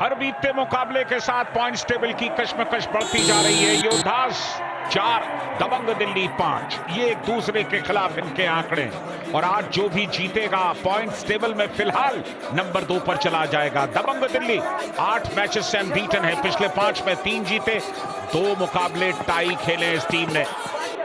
हर बीतते मुकाबले के साथ पॉइंट्स टेबल की कशमकश बढ़ती जा रही है। योद्धास 4, दबंग दिल्ली 5, ये एक दूसरे के खिलाफ इनके आंकड़े। और आज जो भी जीतेगा पॉइंट्स टेबल में फिलहाल नंबर 2 पर चला जाएगा। दबंग दिल्ली 8 मैचेस से अनबीटन है, पिछले 5 में 3 जीते, 2 मुकाबले टाई खेले इस टीम ने।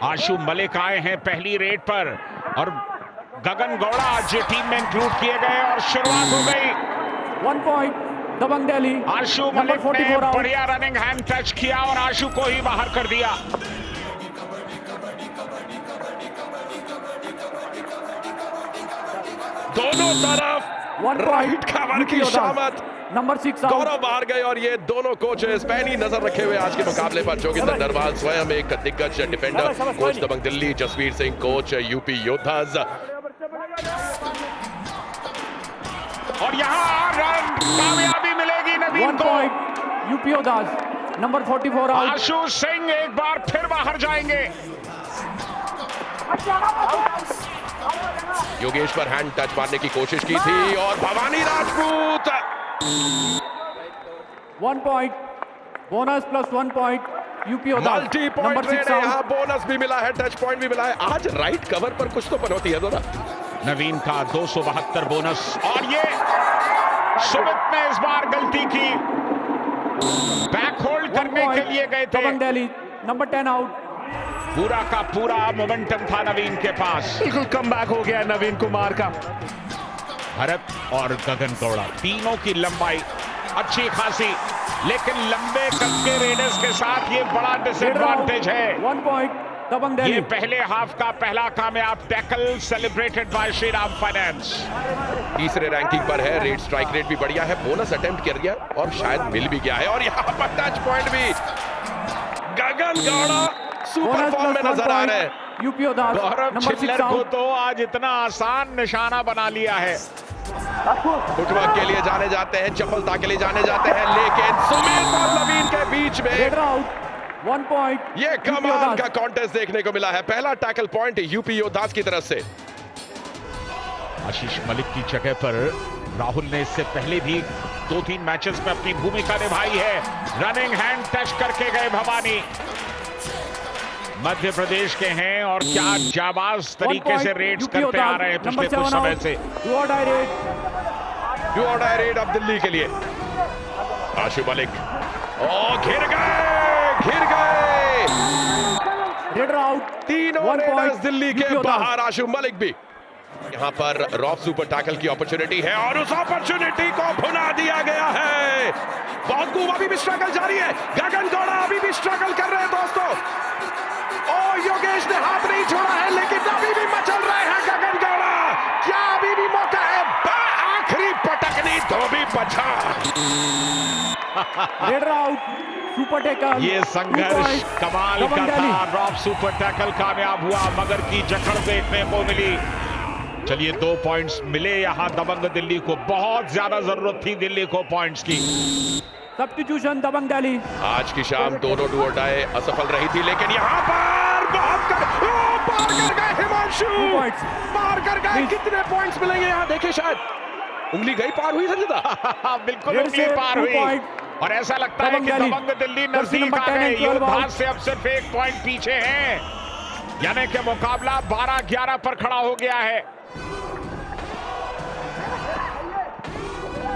आशु मलिक आए हैं पहली रेड पर और गगन गौड़ा आज टीम में इंक्लूड किए गए और शुरुआत हो गई। 1 पॉइंट दबंग दिल्ली। आशु मलिक ने बढ़िया रनिंग हैंड टच किया और आशु को ही बाहर कर दिया। दोनों तरफ राइट कवर की शामत, नंबर 6 गौरव बाहर गए और ये दोनों कोचेस पैनी नजर रखे हुए आज के मुकाबले पर। जोगिंदर नरवाल स्वयं एक दिग्गज डिफेंडर, कोच दबंग दिल्ली जसवीर सिंह, कोच यूपी योद्धास। और यहाँ रन कामयाबी मिलेगी नवीन को। यूपी योद्धास नंबर 44 आशु सिंह एक बार फिर बाहर जाएंगे। योगेश पर हैंड टच मारने की कोशिश की थी और Bhavani Rajput 1 point bonus plus 1 point UP Yoddhas multi point raid है। यहाँ बोनस भी मिला है, टच पॉइंट भी मिला है। आज राइट कवर पर कुछ तो बनौती है दोनों। नवीन का 272 बोनस और ये सुमित ने इस बार गलती की, बैक होल्ड करने के लिए गए थे। दबंग दिल्ली नंबर 10 आउट। पूरा का पूरा मोमेंटम था नवीन के पास। बिल्कुल कम बैक हो गया नवीन कुमार का। भरत और गगन गौड़ा तीनों की लंबाई अच्छी खासी, लेकिन लंबे कद के रेडर्स के साथ ये बड़ा डिसएडवांटेज है। 1 पॉइंट दबंग दिल्ली। ये पहले हाफ का पहला कामयाब tackle celebrated by Shriram finance. तीसरे रैंकिंग पर है, रेट स्ट्राइक रेट भी बढ़िया है, बोनस अटेम्प्ट कर गया और शायद मिल भी गया है। और यहाँ पर टच पॉइंट भी गगन गौड़ा सुपर फॉर्म में नजर आ रहे हैं। यूपी योद्धास गौरव चिल्लर को तो आज इतना आसान निशाना बना लिया है। फुटवर्क के लिए जाने जाते हैं, चपलता के लिए जाने जाते हैं, लेकिन सुमित और नवीन के बीच में 1 पॉइंट। ये कमाल का कॉन्टेस्ट देखने को मिला है। पहला टैकल पॉइंट यूपी योद्धास की तरफ से। आशीष मलिक की जगह पर राहुल ने इससे पहले भी 2-3 मैचेस में अपनी भूमिका निभाई है। रनिंग हैंड टच करके गए भवानी, मध्य प्रदेश के हैं और क्या जाबाज तरीके से रेड्स करते आ रहे हैं पिछले कुछ समय से। डू और डाई रेड अब दिल्ली के लिए। आशु मलिक घिर गए। Raider out. तीनों रेडर्स दिल्ली के बाहर। आशु मलिक भी यहां पर रॉफ सुपर टैकल की अपॉर्चुनिटी है और उस अपॉर्चुनिटी को भुना दिया गया है। बहुत खूब, अभी भी स्ट्रगल जारी है। गगन गौड़ा अभी भी स्ट्रगल कर रहे हैं दोस्तों। और योगेश ने हाथ नहीं छोड़ा है, लेकिन अभी भी मचल रहे हैं गगन गौड़ा। क्या अभी भी मौका है? आखिरी पटकनी तो भी बचा। Raider out. Super tackle. ये संघर्ष कमाल का था। रॉफ सुपर टैकल कामयाब हुआ, मगर की जकड़ देखने को मिली। चलिए 2 पॉइंट्स मिले यहां दबंग दिल्ली को। बहुत ज्यादा जरूरत थी दिल्ली को पॉइंट्स की। सब्स्टिट्यूशन दबंग दिल्ली। आज की शाम दोनों डू और डाई असफल रही थी, लेकिन यहाँ पर बहुत पार कर गए हिमांशु। पार कर गए। कितने पॉइंट्स मिलेंगे यहाँ? देखिए, शायद उंगली गई पार हुई संजीदा। बिल्कुल उंगली पार हुई और ऐसा लगता है कि दबंग दिल्ली नजदीक आ गए। योद्धास से अब सिर्फ 1 पॉइंट पीछे हैं, यानी कि मुकाबला 12-11 पर खड़ा हो गया है।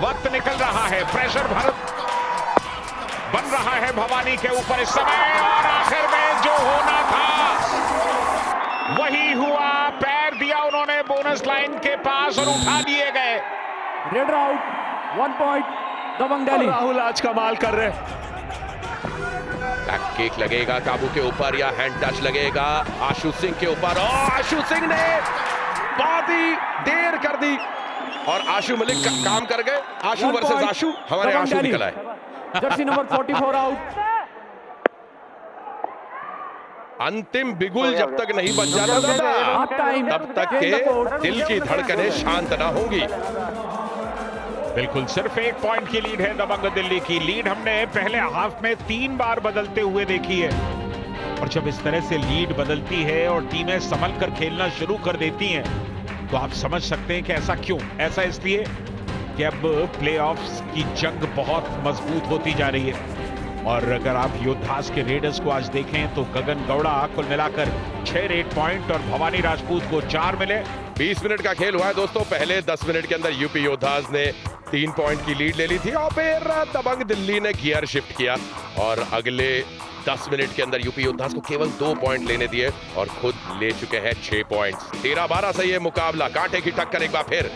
वक्त निकल रहा है, प्रेशर भारत बन रहा है भवानी के ऊपर इस समय, और आखिर में जो होना था वही हुआ। पैर दिया उन्होंने बोनस लाइन के पास और उठा दिए गए। Raider out. 1 पॉइंट दबंग दिल्ली। राहुल आज कमाल कर रहे हैं। बैक किक लगेगा काबू के ऊपर या हैंड टच लगेगा आशु सिंह के ऊपर, और आशु सिंह ने बहुत ही देर कर दी और आशु मलिक का काम कर गए। आशु वर्सेस आशु, हमारे आशु निकल आए। Jersey number 44 out. अंतिम बिगुल जब तक नहीं बच जाता तब तक के दिल की धड़कनें शांत ना होंगी। बिल्कुल, सिर्फ 1 पॉइंट की लीड है दबंग दिल्ली की। लीड हमने पहले हाफ में 3 बार बदलते हुए देखी है, और जब इस तरह से लीड बदलती है और टीमें संभल कर खेलना शुरू कर देती हैं, तो आप समझ सकते हैं कि ऐसा क्यों। ऐसा इसलिए कि अब प्लेऑफ्स की जंग बहुत मजबूत होती जा रही है। और अगर आप योद्धास के रेडर्स को आज देखें तो गगन गौड़ा कुल मिलाकर 6 रेड पॉइंट और भवानी राजपूत को 4 मिले। 20 मिनट का खेल हुआ है दोस्तों। पहले 10 मिनट के अंदर यूपी योद्धास ने 3 पॉइंट की लीड ले ली थी और फिर दबंग दिल्ली ने गियर शिफ्ट किया और अगले 10 मिनट के अंदर यूपी योद्धास को केवल 2 पॉइंट लेने दिए और खुद ले चुके हैं 6 पॉइंट्स। 13-12 से ये मुकाबला कांटे की टक्कर एक बार फिर।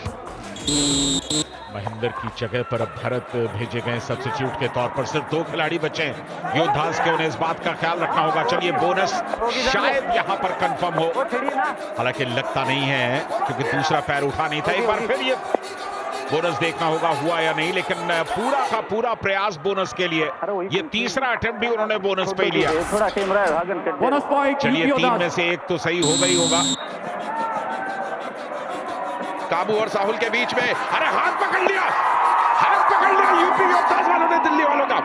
महेंद्र की जगह पर अब भरत भेजे गए सब्स्टिट्यूट के तौर पर। सिर्फ 2 खिलाड़ी बचे हैं योद्धास के, उन्हें इस बात का ख्याल रखना होगा। चलिए बोनस शायद यहां पर कंफर्म हो, हालांकि लगता नहीं है क्योंकि दूसरा पैर उठा नहीं था। एक बार फिर ये बोनस देखना होगा हुआ या नहीं, लेकिन पूरा का पूरा प्रयास बोनस के लिए। ये तीसरा अटेम्प्ट भी उन्होंने बोनस पे लिया। Bonus point. चलिए 3 में से 1 तो सही हो गई होगा। काबू और साहुल के बीच में, अरे हाथ पकड़ लिया यूपी योद्धास वालों ने दिल्ली वालों का।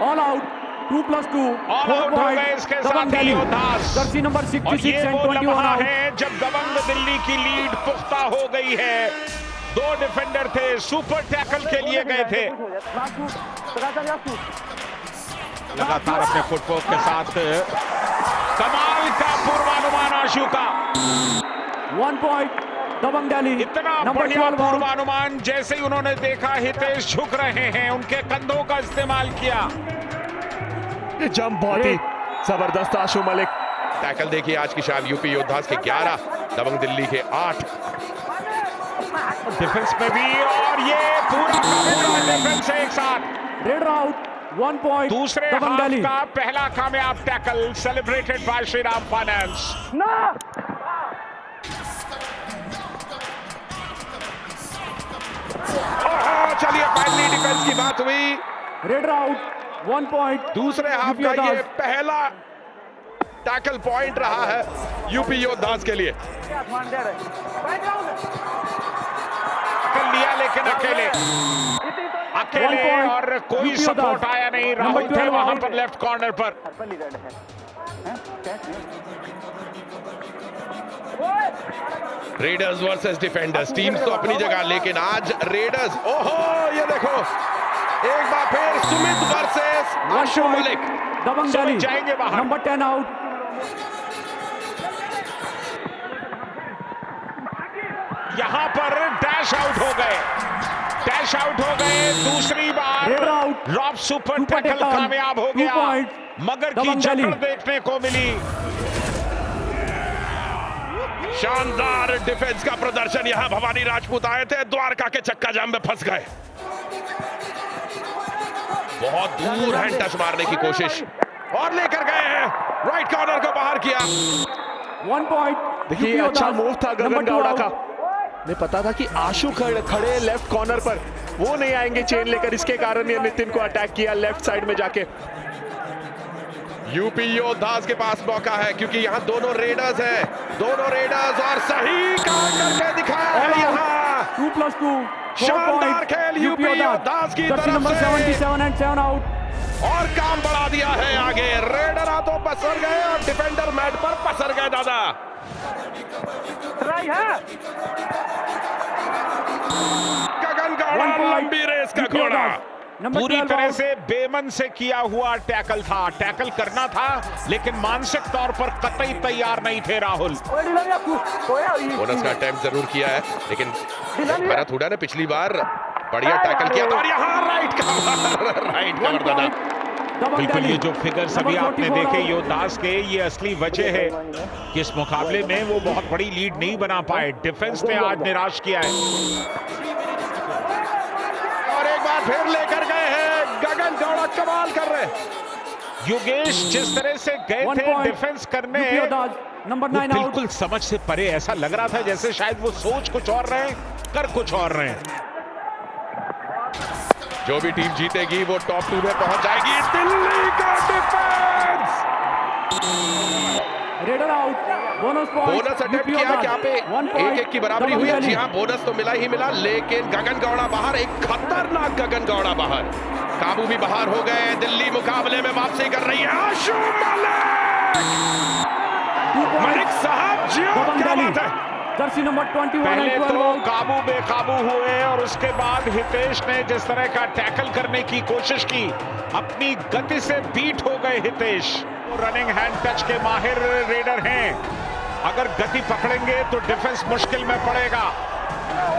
ऑल आउट 2+2 ऑल आउट हो गए इसके साथ ही योद्धास। जर्सी नंबर 66 ये एंड वो 21 लम्हा आउट है जब दबंग दिल्ली की लीड पुख्ता हो गई है। 2 डिफेंडर थे, सुपर टैकल के लिए गए थे। लगातार अपने फुटवर्क के साथ कमाल का पूर्वानुमान आशु का। 1 पॉइंट दबंग दिल्ली। इतना बढ़िया पूर्वानुमान, जैसे ही उन्होंने देखा हितेश झुक रहे हैं, उनके कंधों का इस्तेमाल किया। ये जंप बहुत ही जबरदस्त आशु मलिक। टैकल देखिए आज की शाम यूपी योद्धास के 11, दबंग दिल्ली के 8। डिफेंस में भी, और ये पूरा का पूरा डिफेंस एक साथ। रेड आउट 1 पॉइंट दूसरे दबंग हाफ दिल्ली। का पहला कामयाब tackle celebrated by Shriram finance. चलिए फाइनली डिफेंस की बात हुई। रेड आउट 1 पॉइंट दूसरे हाफ का ये पहला टैकल पॉइंट रहा है यूपी योद्धास के लिए। टैकल लिया लेकिन अकेले और कोई सपोर्ट आया नहीं। राहुल थे वहां पर लेफ्ट कॉर्नर पर। रेडर्स वर्सेस डिफेंडर्स, टीम्स तो अपनी जगह, लेकिन आज रेडर्स, ओहो ये देखो एक बार फिर सुमित वर्सेस आशु मलिक। दबंग दिल्ली जाएंगे बाहर। Number 10 out. यहां पर डैश आउट हो गए, दूसरी बार रॉब सुपर टैकल कामयाब हो गया, मगर की जकड़ देखने को मिली। शानदार डिफेंस का प्रदर्शन। यहां भवानी राजपूत आए थे, द्वारका के चक्का जाम में फंस गए। बहुत दूर हैंड टच मारने की कोशिश और लेकर गए हैं, राइट कॉर्नर को बाहर किया। 1 पॉइंट। देखिए अच्छा मूव था गगन गौड़ा का। नहीं पता था कि आशु खड़े लेफ्ट कॉर्नर पर, वो नहीं आएंगे चेन लेकर, इसके कारण ये नितिन को अटैक किया लेफ्ट साइड में जाके। यूपी योद्धास के पास मौका है क्योंकि यहाँ दोनों रेडर्स हैं, और सही काम करके दिखाया है यहाँ। 2+2 शानदार खेल यूपी योद्धास की तरफ नंबर से। 77 एंड 7 आउट। और काम बढ़ा दिया है आगे। रेडर तो पसर गए और डिफेंडर मैट पर पसर गए। दादा गगन गौड़ा लंबी रेस का घोड़ा। पूरी तरह से बेमन से किया हुआ टैकल था, टैकल करना था लेकिन मानसिक तौर पर कतई तैयार नहीं थे राहुल। बोनस का अटेम्प्ट जरूर किया है, लेकिन भरत हुडा ने पिछली बार बढ़िया टैकल किया था और यहाँ राइट कवर दादा। बिल्कुल, ये जो फिगर्स अभी आपने देखे योद्धास के, ये असली वजह है कि इस मुकाबले में वो बहुत बड़ी लीड नहीं बना पाए। डिफेंस ने आज निराश किया है। और एक बार फिर लेकर गए हैं, गगन गौड़ा कमाल कर रहे। योगेश जिस तरह से गए थे डिफेंस करने, नंबर 9 आउट। बिल्कुल समझ से परे, ऐसा लग रहा था जैसे शायद वो सोच कुछ और रहे हैं, कर कुछ और रहे हैं। जो भी टीम जीतेगी वो टॉप 2 में पहुंच जाएगी। दिल्ली का defence, raider out. Bonus attempt किया, क्या पे 1-1 की बराबरी हुई है। जी हाँ, बोनस तो मिला ही मिला, लेकिन गगन गौड़ा बाहर, एक खतरनाक गगन गौड़ा बाहर। काबू भी बाहर हो गए। दिल्ली मुकाबले में वापसी कर रही है। आशु मलिक साहब, जी क्या बात है। जर्सी नंबर 21 पहले and 12 तो out. काबू बेकाबू हुए और उसके बाद हितेश ने जिस तरह का टैकल करने की कोशिश की, अपनी गति से बीट हो गए हितेश। रनिंग हैंड टच के माहिर रेडर हैं, अगर गति पकड़ेंगे तो डिफेंस मुश्किल में पड़ेगा।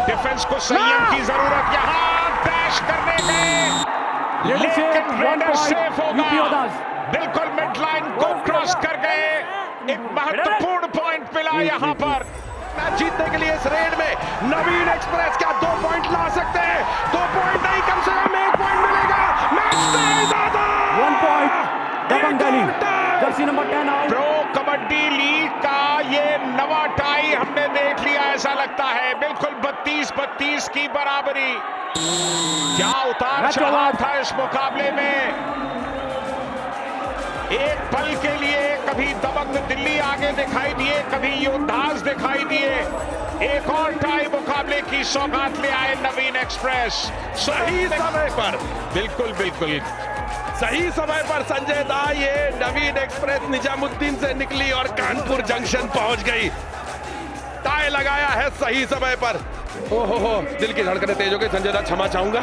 डिफेंस को संयम की जरूरत, यहां डैश करने गए लेकिन रेडर सेफ होगा, बिल्कुल मिड लाइन को क्रॉस कर गए। एक महत्वपूर्ण पॉइंट मिला यहां पर। मैच जीतने के लिए इस रेड में नवीन एक्सप्रेस क्या 2 पॉइंट ला सकते हैं? 2 पॉइंट नहीं, कम से कम 1 पॉइंट मिलेगा। मैच टाई दादा 1 point. Dabang Delhi. Jersey number 10 out. Pro Kabaddi League का ये नवा टाई हमने देख लिया, ऐसा लगता है। बिल्कुल 32-32 की बराबरी। क्या उतार चढ़ाव था इस मुकाबले में। एक पल के लिए कभी दबंग दिल्ली आगे दिखाई दिए, कभी योद्धास दिखाई दिए। एक और टाई मुकाबले की सौगात ले आए नवीन एक्सप्रेस। सही समय पर, बिल्कुल बिल्कुल सही समय पर संजय दा, ये नवीन एक्सप्रेस निजामुद्दीन से निकली और कानपुर जंक्शन पहुंच गई। टाई लगाया है सही समय पर। ओहो, दिल की धड़कनें तेज हो गई। संजय दा, क्षमा चाहूंगा।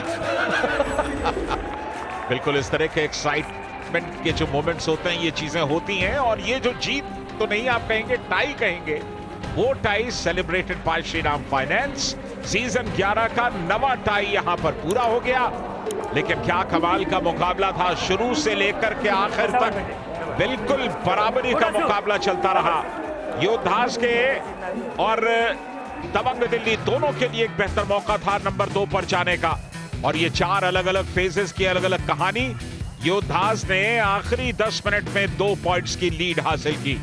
बिल्कुल इस तरह के एक्साइटमेंट के जो मोमेंट्स होते हैं, ये चीजें होती हैं। और ये जो जीत तो नहीं आप कहेंगे, टाई कहेंगे, वो tie celebrated by Shriram finance. Season 11 का नवा टाई यहां पर पूरा हो गया। लेकिन क्या कमाल का मुकाबला था, शुरू से लेकर के आखिर तक बिल्कुल बराबरी का मुकाबला चलता रहा। योद्धास के और दबंग दिल्ली दोनों के लिए एक बेहतर मौका था नंबर 2 पर जाने का। और ये 4 अलग अलग फेजेस की अलग अलग कहानी। योद्धास ने आखिरी 10 मिनट में 2 पॉइंट्स की लीड हासिल की।